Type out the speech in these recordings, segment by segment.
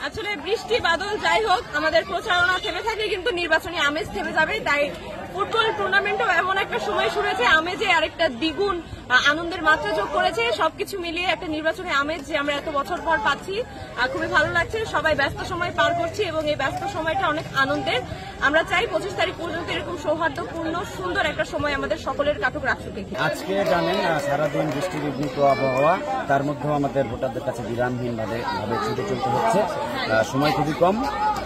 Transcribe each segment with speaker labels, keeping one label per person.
Speaker 1: আসলে বৃষ্টি বাদল যাই হোক, আমাদের প্রচারণা থেমে থাকলে কিন্তু নির্বাচনী আমেজ থেমে যাবে। তাই ফুটবল টুর্নামেন্টও এমন একটা সময় শুরু হয়েছে, আমেজে আরেকটা দ্বিগুণ আনন্দের মাত্রা যোগ করেছে। সবকিছু মিলিয়ে একটা নির্বাচনী আমেজ যে আমরা এত বছর পর পাচ্ছি, খুবই ভালো লাগছে। সবাই ব্যস্ত সময় পার করছি এবং এই ব্যস্ত সময়টা অনেক আনন্দের। আমরা চাই 25 তারিখ পর্যন্ত এরকম সৌহার্দ্যপূর্ণ সুন্দর একটা সময় আমাদের সকলের কাটুক রাষ্ট্রকে।
Speaker 2: আজকে জানেন সারাদিন বৃষ্টিবিঘ্নিত আবহাওয়া, তার মধ্যেও আমাদের ভোটারদের কাছে বিরামহীনভাবে ছুটে চলতে হচ্ছে। সময় খুবই কম,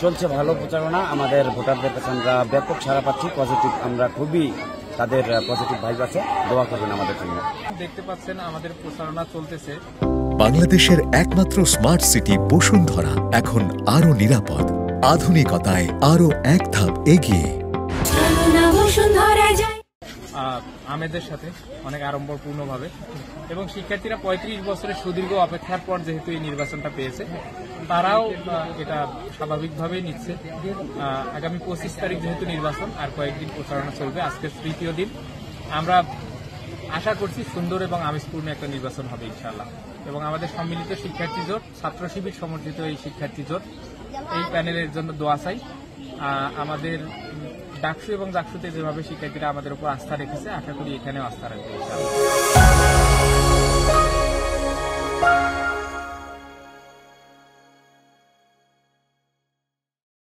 Speaker 2: চলছে ভালো প্রচারণা। আমাদের ভোটারদের কাছে আমরা ব্যাপক সাড়া পাচ্ছি, পজিটিভ। আমরা খুবই তাদের পজিটিভ ভাইব আছে, দোয়া করবেন আমাদের জন্য।
Speaker 3: দেখতে পাচ্ছেন আমাদের প্রচারণা চলতেছে।
Speaker 4: বাংলাদেশের একমাত্র স্মার্ট সিটি বসুন্ধরা এখন আরো নিরাপদ, আধুনিকতায় আরো এক ধাপ এগিয়ে।
Speaker 3: আমেদের সাথে অনেক আড়ম্বরপূর্ণভাবে, এবং শিক্ষার্থীরা 35 বছরের সুদীর্ঘ অপেক্ষার পর যেহেতু এই নির্বাচনটা পেয়েছে, তারাও এটা স্বাভাবিকভাবেই নিচ্ছে। আগামী 25 তারিখ যেহেতু নির্বাচন, আর কয়েকদিন প্রচারণা চলবে, আজকে তৃতীয় দিন। আমরা আশা করছি সুন্দর এবং আমেজপূর্ণ একটা নির্বাচন হবে ইনশাআল্লাহ। এবং আমাদের সম্মিলিত শিক্ষার্থী জোট, ছাত্র শিবির সমর্থিত এই শিক্ষার্থী জোট, এই প্যানেলের জন্য দোয়া চাই। আমাদের ডাকসু এবং জাকসুতে যেভাবে শিক্ষার্থীরা আমাদের উপর আস্থা রেখেছে, আশা করি এখানেও আস্থা রাখবে ইনশাআল্লাহ।